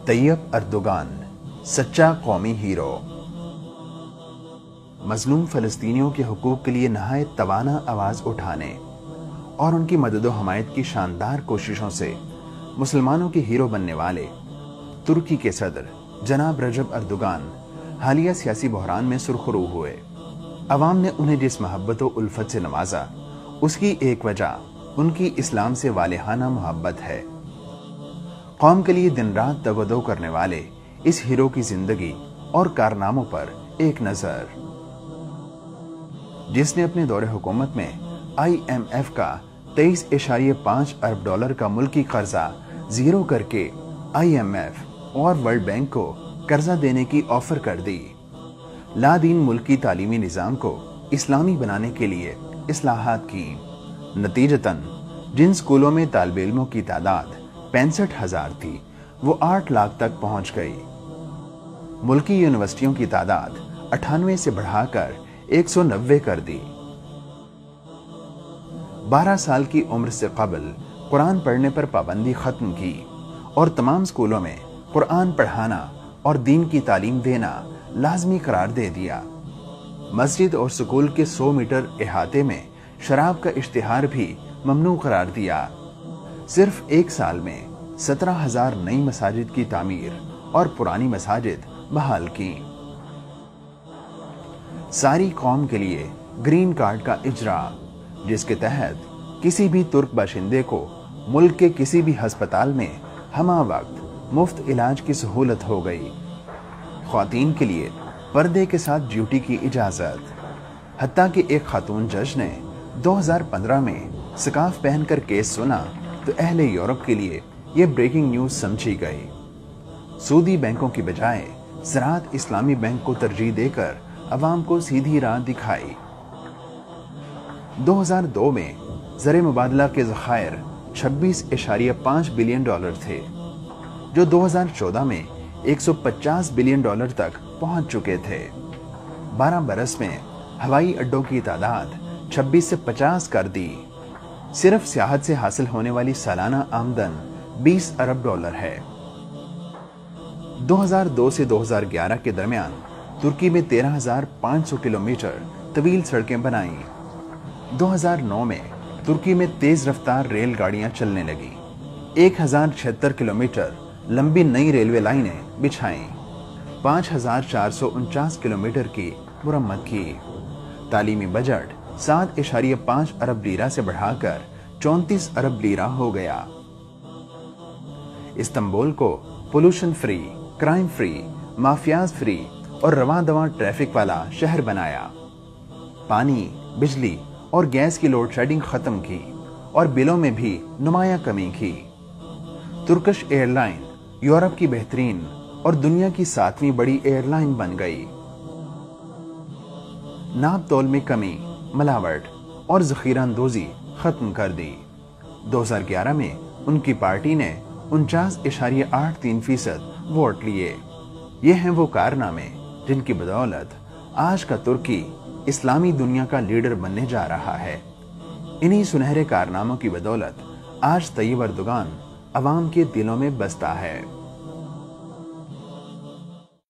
طیب Erdogan سچا قومی hero. مظلوم فلسطینیوں کے حقوق کے لیے نہایت توانا آواز اٹھانے اور ان کی مدد و حمایت کی شاندار کوششوں سے مسلمانوں کے ہیرو بننے والے ترکی کے صدر جناب رجب اردوغان حالیہ سیاسی بحران میں سرخرو ہوئے۔ عوام نے انہیں جس محبت و الفت سے نوازا، اس کی ایک وجہ ان کی اسلام سے والہانہ محبت ہے۔ قوم کے لیے دن رات تگ و دو کرنے والے اس ہیرو کی زندگی اور کارناموں پر ایک نظر، جس نے اپنے دور حکومت میں IMF کا 23.5 ارب ڈالر کا ملکی قرضہ زیرو کر کے IMF اور ورلڈ بینک کو قرضہ دینے کی آفر کر دی۔ لادین ملکی تعلیمی نظام کو اسلامی بنانے کے لیے اصلاحات کی۔ نتیجتاً جن سکولوں میں طالب علموں کی تعداد 65,000 تھی وہ 8 لاکھ تک پہنچ گئی۔ ملکی یونیورسٹیوں کی تعداد 98 سے بڑھا کر 190 کر دی۔ 12 سال کی عمر سے قبل قرآن پڑھنے پر پابندی ختم کی اور تمام سکولوں میں قرآن پڑھانا اور دین کی تعلیم دینا لازمی قرار دے دیا۔ مسجد اور سکول کے 100 میٹر احاطے میں شراب کا اشتہار بھی ممنوع قرار دیا۔ صرف ایک سال میں 17,000 نئی مساجد کی تعمیر اور پرانی مساجد بحال کی۔ ساری قوم کے لیے گرین کارڈ کا اجرا، جس کے تحت کسی بھی ترک باشندے کو ملک کے کسی بھی ہسپتال میں ہمہ وقت مفت علاج کی سہولت ہو گئی۔ خواتین کے لیے پردے کے ساتھ ڈیوٹی کی اجازت، حتیٰ کہ ایک خاتون جج نے 2015 میں سکارف پہن کر کیس سنا تو اہل یورپ کے لیے یہ بریکنگ نیوز سمجھی گئی۔ سودی بینکوں کی بجائے زراعت اسلامی بینک کو ترجیح دے کر عوام کو سیدھی راہ دکھائی۔ 2002 میں زر مبادلہ کے ذخائر 26.5 بلین ڈالر تھے، جو 2014 میں 150 بلین ڈالر تک پہنچ چکے تھے۔ 12 برس میں ہوائی اڈوں کی تعداد 26 سے 50 کر دی۔ صرف سیاحت سے حاصل ہونے والی سالانہ آمدن 20 ارب ڈالر ہے۔ 2002 سے 2011 کے درمیان ترکی میں 13,500 کلومیٹر طویل سڑکیں بنائیں۔ 2009 میں ترکی میں تیز رفتار ریل گاڑیاں چلنے لگیں۔ 1,076 کلومیٹر لمبی نئی ریلوے لائنیں بچھائیں۔ 5,449 کلومیٹر کی مرمت کی۔ تعلیمی بجٹ 7.5 ارب لیرہ سے بڑھا کر 34 ارب لیرہ ہو گیا۔ استنبول کو pollution free, crime free, mafias free اور رواں دواں ٹریفک والا شہر بنایا۔ پانی، بجلی اور گیس کی لوڈ شیڈنگ ختم کی اور بلوں میں بھی نمایاں کمی کی۔ ترکش ایئر لائن یورپ کی بہترین اور دنیا کی 7ویں بڑی ایئر لائن بن گئی۔ ناپ تول میں کمی، ملاوٹ اور ذخیرہ اندوزی ختم کر دی۔ 2011 میں ان کی پارٹی نے 49.83% ووٹ لیے۔ یہ ہیں وہ کارنامے جن کی بدولت آج کا ترکی اسلامی دنیا کا لیڈر بننے جا رہا ہے۔ انہی سنہرے کارناموں کی بدولت آج طیب اردوغان عوام کے دلوں میں بستا ہے۔